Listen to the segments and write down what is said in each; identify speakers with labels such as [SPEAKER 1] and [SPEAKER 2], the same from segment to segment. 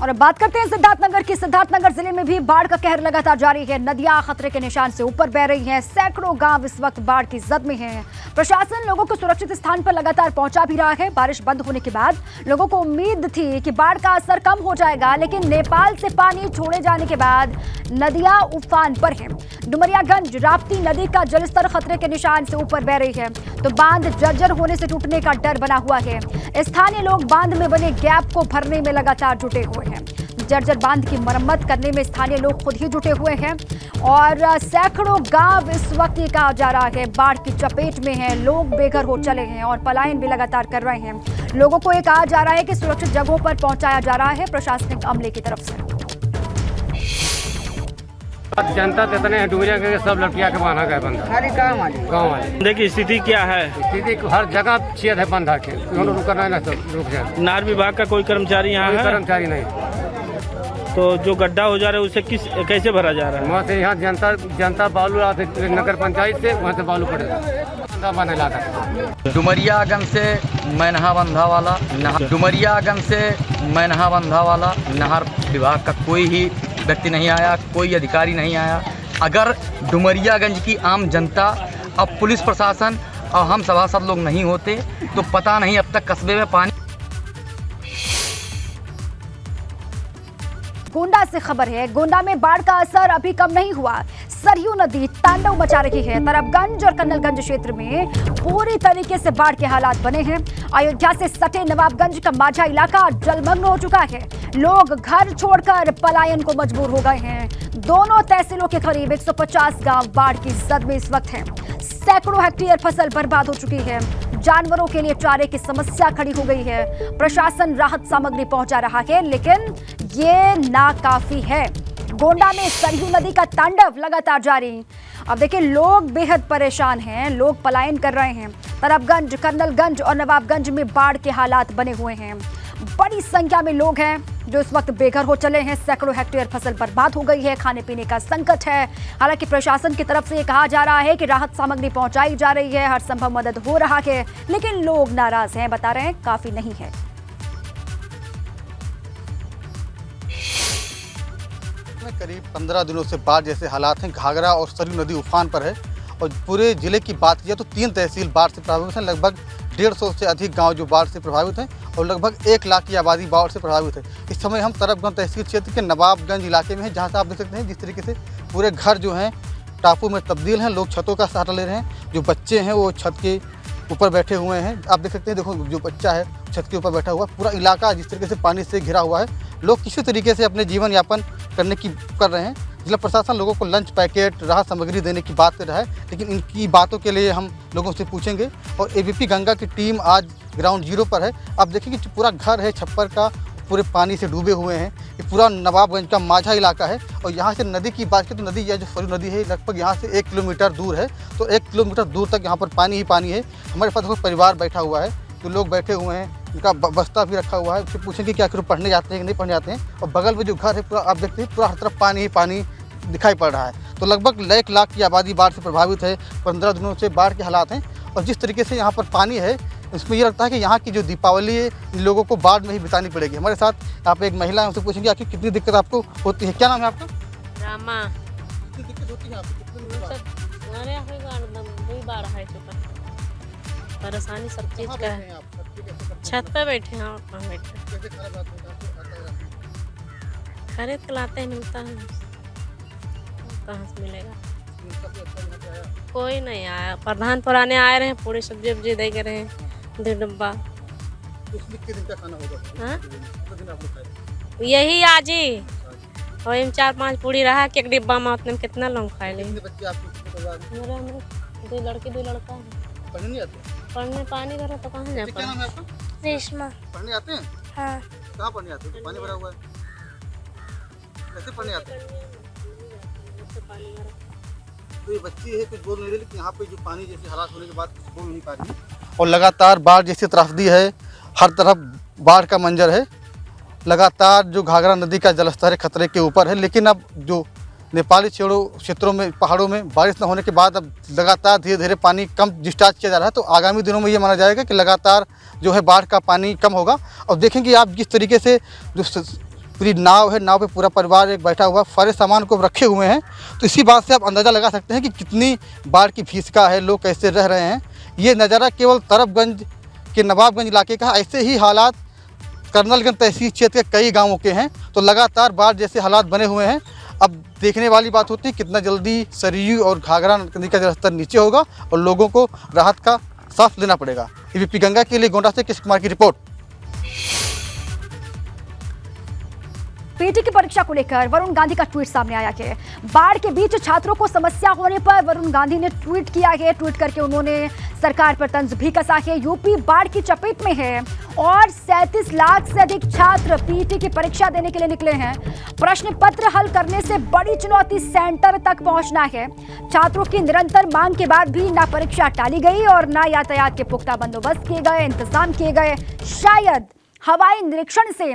[SPEAKER 1] और अब बात करते हैं सिद्धार्थनगर की। सिद्धार्थनगर जिले में भी बाढ़ का कहर लगातार जारी है। नदियां खतरे के निशान से ऊपर बह रही हैं। सैकड़ों गांव इस वक्त बाढ़ की जद में हैं। प्रशासन लोगों को सुरक्षित स्थान पर लगातार पहुंचा भी रहा है। बारिश बंद होने के बाद लोगों को उम्मीद थी कि बाढ़ का असर कम हो जाएगा, लेकिन नेपाल से पानी छोड़े जाने के बाद नदियां उफान पर हैं। डुमरियागंज राप्ती नदी का जलस्तर खतरे के निशान से ऊपर बह रही है, तो बांध जर्जर होने से टूटने का डर बना हुआ है। स्थानीय लोग बांध में बने गैप को भरने में लगातार जुटे हुए हैं। जर्जर बांध की मरम्मत करने में स्थानीय लोग खुद ही जुटे हुए हैं और सैकड़ों गांव इस वक्त ये कहा जा रहा है बाढ़ की चपेट में हैं। लोग बेघर हो चले हैं और पलायन भी लगातार कर रहे हैं। लोगों को ये कहा जा रहा है कि सुरक्षित जगहों पर पहुंचाया जा रहा है प्रशासनिक अमले की तरफ से।
[SPEAKER 2] जनता कितने हैं, डुमरिया के सब लड़कियां के बना गए बंधा गाँव वाले।
[SPEAKER 3] देखिए स्थिति क्या है,
[SPEAKER 2] स्थिति हर जगह छेद है बंधा के, रुकना है ना, सब रुक जाए।
[SPEAKER 3] नार विभाग का कोई कर्मचारी यहाँ है?
[SPEAKER 2] कर्मचारी नहीं।
[SPEAKER 3] तो जो गड्ढा हो जा रहा है उसे कैसे भरा जा रहा है?
[SPEAKER 2] वहाँ से यहाँ जनता बालू आते नगर पंचायत से, वहाँ से बालू पड़ेगा बंधा लाकर।
[SPEAKER 4] डुमरियागंज से मैनहा बंधा वाला डुमरियागंज से मैनहा बंधा वाला नहर विभाग का कोई ही व्यक्ति नहीं आया, कोई अधिकारी नहीं आया। अगर डुमरियागंज की आम जनता, अब पुलिस प्रशासन और हम सभासद लोग नहीं होते तो पता नहीं अब तक कस्बे में पानी।
[SPEAKER 1] गोंडा से खबर है। गोंडा में बाढ़ का असर अभी कम नहीं हुआ। सरयू नदी तांडव मचा रही है। तरबगंज और कन्नलगंज क्षेत्र में पूरी तरीके से बाढ़ के हालात बने हैं। अयोध्या से सटे नवाबगंज का माझा इलाका जलमग्न हो चुका है। लोग घर छोड़कर पलायन को मजबूर हो गए हैं। दोनों तहसीलों के करीब 150 गांव बाढ़ की जद में इस वक्त हैं। सैकड़ों हेक्टेयर फसल बर्बाद हो चुकी है। जानवरों के लिए चारे की समस्या खड़ी हो गई है। प्रशासन राहत सामग्री पहुंचा रहा है, लेकिन ये नाकाफी है। गोंडा में सरयू नदी का तांडव लगातार जारी। अब देखिए, लोग बेहद परेशान हैं। लोग पलायन कर रहे हैं। तरबगंज, कन्नलगंज और नवाबगंज में बाढ़ के हालात बने हुए हैं। बड़ी संख्या में लोग हैं जो इस वक्त बेघर हो चले हैं। सैकड़ों हेक्टेयर फसल बर्बाद हो गई है। खाने पीने का संकट है। हालांकि प्रशासन की तरफ से ये कहा जा रहा है कि राहत सामग्री पहुंचाई जा रही है, हर संभव मदद हो रहा है, लेकिन लोग नाराज हैं, बता रहे हैं काफी नहीं है।
[SPEAKER 5] करीब 15 दिनों से बाढ़ जैसे हालात हैं। घाघरा और सरयू नदी उफान पर है और पूरे जिले की बात किया तो 3 तहसील बाढ़ से प्रभावित हैं। लगभग 150 से अधिक गांव जो बाढ़ से प्रभावित हैं और लगभग 1 लाख की आबादी बाढ़ से प्रभावित है। इस समय हम तरबगंज तहसील क्षेत्र के नवाबगंज इलाके में हैं, जहां से आप देख सकते हैं जिस तरीके से पूरे घर जो हैं टापू में तब्दील हैं। लोग छतों का सहारा ले रहे हैं। जो बच्चे हैं वो छत के ऊपर बैठे हुए हैं। आप देख सकते हैं, देखो जो बच्चा है छत के ऊपर बैठा हुआ। पूरा इलाका जिस तरीके से पानी से घिरा हुआ है। लोग किसी तरीके से अपने जीवन यापन करने की कर रहे हैं। जिला प्रशासन लोगों को लंच पैकेट, राहत सामग्री देने की बात कर रहा है, लेकिन इनकी बातों के लिए हम लोगों से पूछेंगे। और एबीपी गंगा की टीम आज ग्राउंड जीरो पर है। आप देखेंगे कि पूरा घर है छप्पर का, पूरे पानी से डूबे हुए हैं। ये पूरा नवाबगंज का माझा इलाका है और यहाँ से नदी की बात करें तो नदी, यह जो सरयू नदी है लगभग यहाँ से 1 किलोमीटर दूर है। तो 1 किलोमीटर दूर तक यहाँ पर पानी ही पानी है। हमारे पास कोई परिवार बैठा हुआ है, तो लोग बैठे हुए हैं, उनका बस्ता भी रखा हुआ है। उससे पूछेंगे कि आखिर पढ़ने जाते हैं कि नहीं पढ़ने जाते हैं। और बगल में जो घर है पूरा आप देखते हैं, पूरा हर तरफ पानी ही पानी दिखाई पड़ रहा है। तो लगभग 1 लाख की आबादी बाढ़ से प्रभावित है। 15 दिनों से बाढ़ के हालात हैं और जिस तरीके से यहाँ पर पानी है, इसमें ये लगता है कि यहाँ की जो दीपावली है इन लोगों को बाढ़ में ही बितानी पड़ेगी। हमारे साथ यहाँ पे एक महिला है, उनसे पूछेंगे आखिर कितनी दिक्कत आपको होती है। क्या नाम है आपका?
[SPEAKER 6] रामा।
[SPEAKER 5] कितनी दिक्कत होती है आपको?
[SPEAKER 6] परेशानी सब चीज का है। छत पे बैठे हैं और कहाँ बैठे? खरीद के लाते हैं, मिलता है। कहाँ से मिलेगा? कोई नहीं आया। प्रधान पुराने आए रहे, पूरी सब्जी उब्जी दे के रहे 2 डब्बा। यही आज ही और 4-5 पूरी रहा कि 1 डिब्बा में उतने में कितना लोग खाए ले। मेरे 2 लड़के 2 लड़का है।
[SPEAKER 5] पढ़ने नहीं आते?
[SPEAKER 6] पढ़ने पानी भरा तो कहाँ जाए?
[SPEAKER 5] क्या नाम है आपका?
[SPEAKER 6] रेशमा।
[SPEAKER 5] पढ़ने आते हैं?
[SPEAKER 6] हाँ।
[SPEAKER 5] कहाँ पढ़ने आते हैं? पानी भरा हुआ है। कैसे पढ़ने आते हैं? तो ये बच्ची है, कुछ बोल नहीं रही, लेकिन यहाँ पे जो पानी जैसे हालात होने के बाद कुछ बोल नहीं पा रही और लगातार बाढ़ जैसी त्रासदी है। हर तरफ बाढ़ का मंजर है। लगातार जो घाघरा नदी का जलस्तर है खतरे के ऊपर है, लेकिन अब जो नेपाली क्षेत्रों में, पहाड़ों में बारिश न होने के बाद अब लगातार धीरे धीरे पानी कम डिस्चार्ज किया जा रहा है। तो आगामी दिनों में ये माना जाएगा कि लगातार जो है बाढ़ का पानी कम होगा। और देखेंगे आप जिस तरीके से जो पूरी नाव है, नाव पे पूरा परिवार एक बैठा हुआ, सारे सामान को रखे हुए हैं। तो इसी बात से आप अंदाज़ा लगा सकते हैं कि कितनी बाढ़ की भीषका है, लोग कैसे रह रहे हैं। ये नज़ारा केवल तरफगंज के नवाबगंज इलाके का, ऐसे ही हालात कर्नलगंज तहसील क्षेत्र के कई गाँवों के हैं। तो लगातार बाढ़ जैसे हालात बने हुए हैं। अब देखने वाली बात होती है कितना जल्दी सरयू और घाघरा नदी का जलस्तर नीचे होगा और लोगों को राहत का सांस लेना पड़ेगा। एबीपी गंगा के लिए गोंडा से कृष्ण कुमार की रिपोर्ट।
[SPEAKER 1] पीटी की परीक्षा को लेकर वरुण गांधी का ट्वीट सामने आया है। बाढ़ के बीच छात्रों को समस्या होने पर वरुण गांधी ने ट्वीट किया है। ट्वीट करके उन्होंने सरकार पर तंज भी कसा है। यूपी बाढ़ की चपेट में है और 37 लाख से अधिक छात्र पीटी की परीक्षा देने के लिए निकले हैं। प्रश्न पत्र हल करने से बड़ी चुनौती सेंटर तक पहुंचना है। छात्रों की निरंतर मांग के बाद भी ना परीक्षा टाली गई और ना यातायात के पुख्ता बंदोबस्त किए गए, इंतजाम किए गए। शायद हवाई निरीक्षण से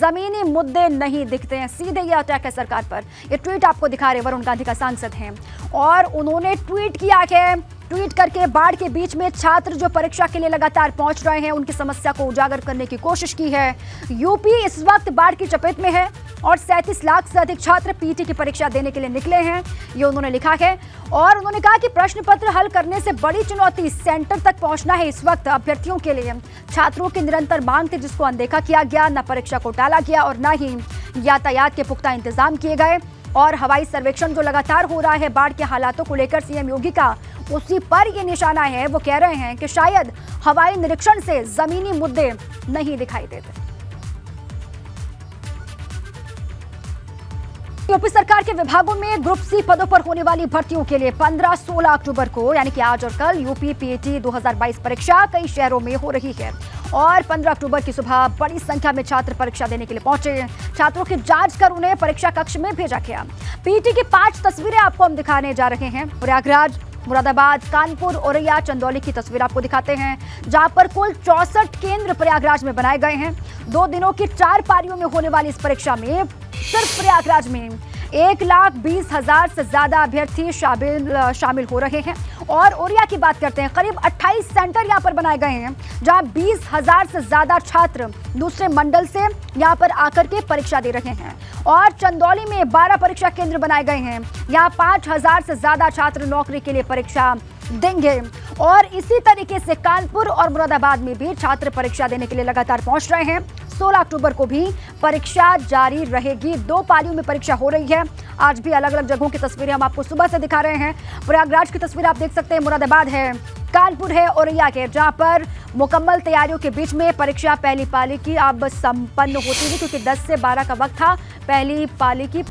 [SPEAKER 1] जमीनी मुद्दे नहीं दिखते हैं। सीधे ये अटैक है सरकार पर। ये ट्वीट आपको दिखा रहे वरुण गांधी का सांसद हैं और उन्होंने ट्वीट किया है। ट्वीट करके बाढ़ के बीच में छात्र जो परीक्षा के लिए लगातार पहुंच रहे हैं, उनकी समस्या को उजागर करने की कोशिश की है। यूपी इस वक्त बाढ़ की चपेट में है और 37 लाख से अधिक छात्र पीटी की परीक्षा देने के लिए निकले हैं, ये उन्होंने लिखा है। और उन्होंने कहा कि प्रश्न पत्र हल करने से बड़ी चुनौती सेंटर तक पहुंचना है इस वक्त अभ्यर्थियों के लिए। छात्रों की निरंतर मांग थी जिसको अनदेखा किया गया, न परीक्षा को टाला गया और न ही यातायात के पुख्ता इंतजाम किए गए। और हवाई सर्वेक्षण जो लगातार हो रहा है बाढ़ के हालातों को लेकर सीएम योगी का, उसी पर ये निशाना है। वो कह रहे हैं कि शायद हवाई निरीक्षण से जमीनी मुद्दे नहीं दिखाई देते। यूपी सरकार के विभागों में ग्रुप सी पदों पर होने वाली भर्तियों के लिए 15-16 अक्टूबर को यानी कि आज और कल यूपी पीएटी 2022 परीक्षा कई शहरों में हो रही है और 15 अक्टूबर की सुबह बड़ी संख्या में छात्र परीक्षा देने के लिए पहुंचे। छात्रों की जांच कर उन्हें परीक्षा कक्ष में भेजा गया। पीएटी की 5 तस्वीरें आपको हम दिखाने जा रहे हैं। प्रयागराज, मुरादाबाद, कानपुर, औरैया, चंदौली की तस्वीर आपको दिखाते हैं, जहां पर कुल 64 केंद्र प्रयागराज में बनाए गए हैं। 2 दिनों की 4 पारियों में होने वाली इस परीक्षा में सिर्फ प्रयागराज में 1,20,000 से ज्यादा अभ्यर्थी शामिल हो रहे हैं। और औरैया की बात करते हैं, करीब 28 सेंटर यहां पर बनाए गए हैं, जहां 20,000 से ज्यादा छात्र दूसरे मंडल से यहां पर आकर के परीक्षा दे रहे हैं। और चंदौली में 12 परीक्षा केंद्र बनाए गए हैं, यहां 5,000 से ज्यादा छात्र नौकरी के लिए परीक्षा देंगे। और इसी तरीके से कानपुर और मुरादाबाद में भी छात्र परीक्षा देने के लिए लगातार पहुंच रहे हैं। 16 अक्टूबर को भी परीक्षा जारी रहेगी। 2 पालियों में परीक्षा हो रही है। आज भी अलग अलग जगहों की तस्वीरें हम आपको सुबह से दिखा रहे हैं। प्रयागराज की तस्वीर आप देख सकते हैं, मुरादाबाद है, कानपुर है, औरैया के, जहां पर मुकम्मल तैयारियों के बीच में परीक्षा पहली पाली की अब संपन्न होती है, क्योंकि 10 से 12 का वक्त था पहली पाली की।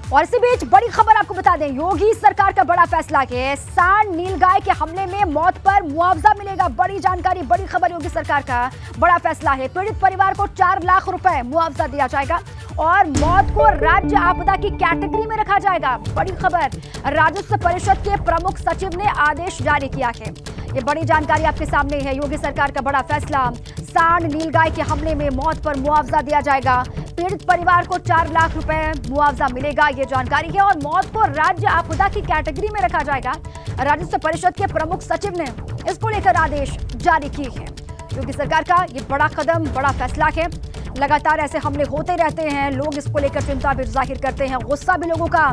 [SPEAKER 1] और इसी बीच बड़ी खबर आपको बता दें, योगी सरकार का बड़ा फैसला है। सांड नीलगाय के हमले में मौत पर मुआवजा मिलेगा। बड़ी जानकारी, बड़ी खबर, योगी सरकार का बड़ा फैसला है। पीड़ित परिवार को 4 लाख रुपए मुआवजा दिया जाएगा और मौत को राज्य आपदा की कैटेगरी में रखा जाएगा। बड़ी खबर, राजस्व परिषद के प्रमुख सचिव ने आदेश जारी किया है। ये बड़ी जानकारी आपके सामने है। योगी सरकार का बड़ा फैसला, सांड नीलगाय के हमले में मौत पर मुआवजा दिया जाएगा। पीड़ित परिवार को 4 लाख रुपए मुआवजा मिलेगा, ये जानकारी है। और मौत को राज्य आपदा की कैटेगरी में रखा जाएगा। राजस्व परिषद के प्रमुख सचिव ने इसको लेकर आदेश जारी किए हैं। योगी सरकार का ये बड़ा कदम, बड़ा फैसला है। लगातार ऐसे हमले होते रहते हैं, लोग इसको लेकर चिंता भी जाहिर करते हैं, गुस्सा भी लोगों का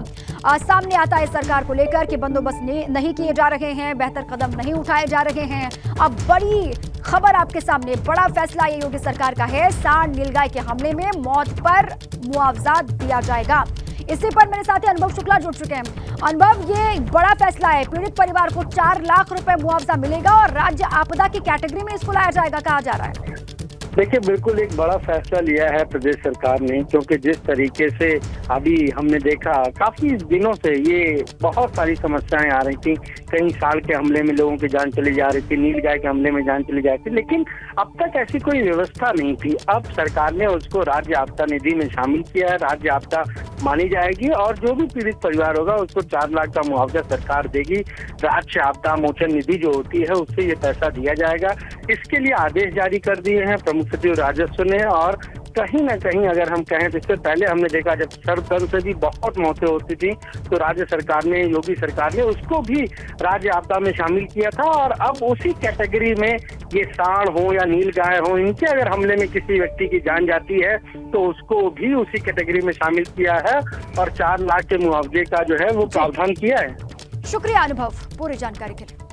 [SPEAKER 1] सामने आता है सरकार को लेकर कि बंदोबस्त नहीं किए जा रहे हैं, बेहतर कदम नहीं उठाए जा रहे हैं। अब बड़ी खबर आपके सामने, बड़ा फैसला ये योगी सरकार का है। सांड नीलगाय के हमले में मौत पर मुआवजा दिया जाएगा। इसी पर मेरे साथी अनुभव शुक्ला जुड़ चुके हैं। अनुभव, ये बड़ा फैसला है, पीड़ित परिवार को 4 लाख रुपए मुआवजा मिलेगा और राज्य आपदा की कैटेगरी में इसको लाया जाएगा, कहा जा रहा है।
[SPEAKER 7] देखिए, बिल्कुल एक बड़ा फैसला लिया है प्रदेश सरकार ने, क्योंकि जिस तरीके से अभी हमने देखा काफी दिनों से ये बहुत सारी समस्याएं आ रही थी। कई साल के हमले में लोगों की जान चली जा रही थी, नीलगाय के हमले में जान चली जा रही थी, लेकिन अब तक ऐसी कोई व्यवस्था नहीं थी। अब सरकार ने उसको राज्य आपदा निधि में शामिल किया है, राज्य आपदा मानी जाएगी और जो भी पीड़ित परिवार होगा उसको 4 लाख का मुआवजा सरकार देगी। राज्य आपदा मोचन निधि जो होती है उससे ये पैसा दिया जाएगा। इसके लिए आदेश जारी कर दिए हैं प्रमुख सचिव राजस्व ने। और कहीं ना कहीं अगर हम कहें तो इससे पहले हमने देखा जब सर्वदल से भी बहुत मौतें होती थी तो राज्य सरकार ने, योगी सरकार ने उसको भी राज्य आपदा में शामिल किया था और अब उसी कैटेगरी में ये सांड हो या नील गाय हो, इनके अगर हमले में किसी व्यक्ति की जान जाती है तो उसको भी उसी कैटेगरी में शामिल किया है और 4 लाख के मुआवजे का जो है वो प्रावधान किया है।
[SPEAKER 1] शुक्रिया अनुभव पूरी जानकारी के लिए।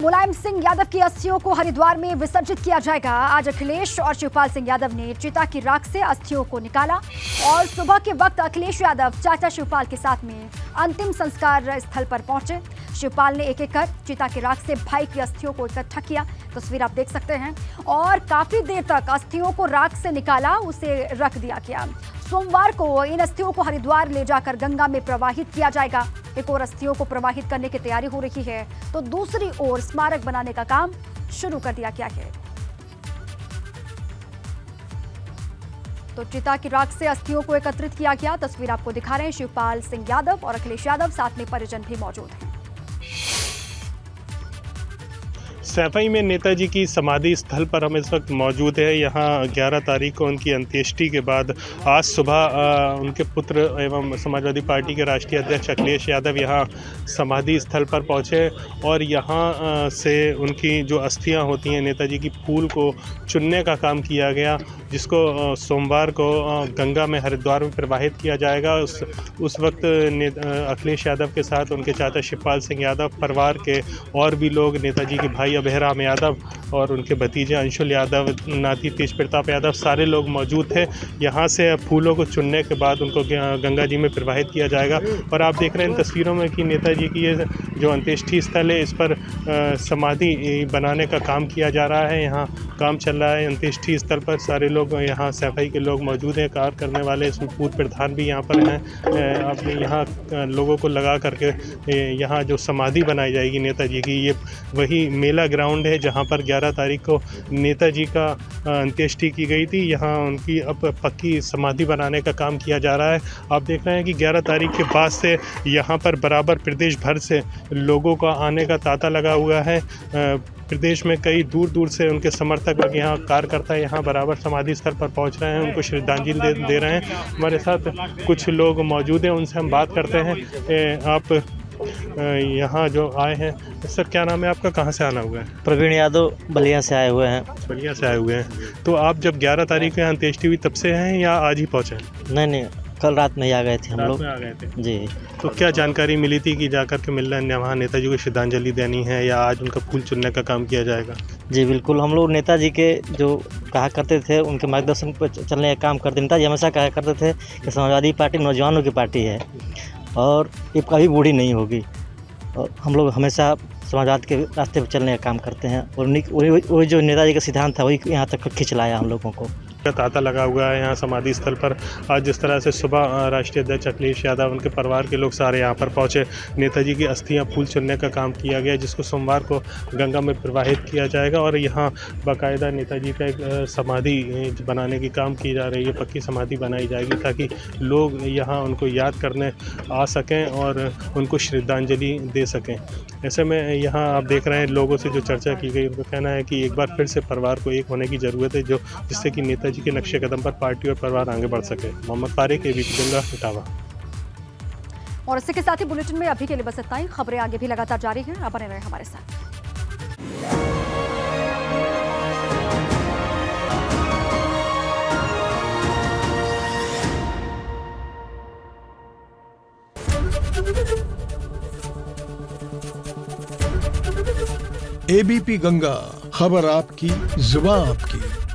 [SPEAKER 1] मुलायम सिंह यादव की अस्थियों को हरिद्वार में विसर्जित किया जाएगा। आज अखिलेश और शिवपाल सिंह यादव ने चिता की राख से अस्थियों को निकाला और सुबह के वक्त अखिलेश यादव चाचा शिवपाल के साथ में अंतिम संस्कार स्थल पर पहुंचे। शिवपाल ने एक एक कर चिता की राख से भाई की अस्थियों को इकट्ठा किया। तस्वीर आप देख सकते हैं और काफी देर तक अस्थियों को राख से निकाला, उसे रख दिया गया। सोमवार को इन अस्थियों को हरिद्वार ले जाकर गंगा में प्रवाहित किया जाएगा। एक और अस्थियों को प्रवाहित करने की तैयारी हो रही है तो दूसरी ओर स्मारक बनाने का काम शुरू कर दिया गया है। तो चिता की राख से अस्थियों को एकत्रित किया गया। तस्वीर आपको दिखा रहे हैं, शिवपाल सिंह यादव और अखिलेश यादव, साथ में परिजन भी मौजूद हैं।
[SPEAKER 8] सैफई में नेताजी की समाधि स्थल पर हम इस वक्त मौजूद है। यहाँ 11 तारीख को उनकी अंत्येष्टि के बाद आज सुबह उनके पुत्र एवं समाजवादी पार्टी के राष्ट्रीय अध्यक्ष अखिलेश यादव यहाँ समाधि स्थल पर पहुँचे और यहाँ से उनकी जो अस्थियाँ होती हैं नेताजी की फूल को चुनने का काम किया गया, जिसको सोमवार को गंगा में हरिद्वार में प्रवाहित किया जाएगा। उस वक्त अखिलेश यादव के साथ उनके चाचा शिवपाल सिंह यादव, परिवार के और भी लोग, नेताजी के भाई अभयराम यादव और उनके भतीजे अंशुल यादव, नाती तेज प्रताप यादव, सारे लोग मौजूद थे। यहाँ से फूलों को चुनने के बाद उनको गंगा जी में प्रवाहित किया जाएगा। और आप देख रहे हैं इन तस्वीरों में कि नेताजी की ये जो अंत्येष्टि स्थल है, इस पर समाधि बनाने का काम किया जा रहा है। यहाँ काम चल रहा है अंत्येष्टि स्थल पर। सारे लोग यहाँ सैफई के लोग मौजूद हैं, कार्य करने वाले, इसमें पूर्व प्रधान भी यहाँ पर हैं। आपने यहाँ लोगों को लगा करके यहाँ जो समाधि बनाई जाएगी नेताजी की, ये वही मेला ग्राउंड है जहाँ पर 11 तारीख को नेताजी का अंत्येष्टि की गई थी। यहाँ उनकी अब पक्की समाधि बनाने का काम किया जा रहा है। आप देख रहे हैं कि 11 तारीख के बाद से यहाँ पर बराबर प्रदेश भर से लोगों का आने का तांता लगा हुआ है। प्रदेश में कई दूर दूर से उनके समर्थक लोग यहाँ कार्यकर्ता यहाँ बराबर समाधि स्थल पर पहुँच रहे हैं, उनको श्रद्धांजलि दे रहे हैं। हमारे साथ कुछ लोग मौजूद हैं, उनसे हम बात करते हैं। आप यहाँ जो आए हैं, सर क्या नाम है आपका, कहाँ से आना हुआ है?
[SPEAKER 3] प्रवीण यादव, बलिया से आए हुए हैं।
[SPEAKER 8] बलिया से आए हुए हैं। तो आप जब 11 तारीख को अंत्येष्टि हुई तब से हैं या आज ही पहुँचे?
[SPEAKER 3] नहीं, कल रात में ही आ गए थे हम लोग।
[SPEAKER 8] आ गए थे
[SPEAKER 3] जी।
[SPEAKER 8] तो क्या जानकारी मिली थी कि जाकर के मिलना वहाँ नेताजी को श्रद्धांजलि देनी है या आज उनका फूल चुनने का काम किया जाएगा?
[SPEAKER 3] जी बिल्कुल, हम लोग नेताजी के जो कहा करते थे उनके मार्गदर्शन पर चलने का काम करते। नेताजी हमेशा कहा करते थे कि समाजवादी पार्टी नौजवानों की पार्टी है और ये कभी बूढ़ी नहीं होगी, और हम लोग हमेशा समाजवाद के रास्ते पर चलने का काम करते हैं। और वही जो नेताजी का सिद्धांत था वही यहाँ तक खींच लाया हम लोगों को।
[SPEAKER 8] तांता लगा हुआ है यहाँ समाधि स्थल पर। आज जिस तरह से सुबह राष्ट्रीय अध्यक्ष अखिलेश यादव, उनके परिवार के लोग सारे यहाँ पर पहुँचे, नेताजी की अस्थियाँ फूल चुनने का काम किया गया, जिसको सोमवार को गंगा में प्रवाहित किया जाएगा। और यहाँ बाकायदा नेताजी का एक समाधि बनाने की काम की जा रही है, पक्की समाधि बनाई जाएगी ताकि लोग यहाँ उनको याद करने आ सकें और उनको श्रद्धांजलि दे सकें। ऐसे में यहाँ आप देख रहे हैं लोगों से जो चर्चा की गई, उनका कहना है कि एक बार फिर से परिवार को एक होने की ज़रूरत है, जिससे कि नेताजी के नक्शे कदम पर पार्टी और परिवार आगे बढ़ सके। मोहम्मद फारिक, एबीपी गंगा, इटावा।
[SPEAKER 1] और इसी के साथ ही बुलेटिन में अभी के लिए बस इतना ही। खबरें आगे भी लगातार जारी हैं, आप बने रहें हमारे साथ।
[SPEAKER 9] एबीपी गंगा, खबर आपकी, जुबान आपकी।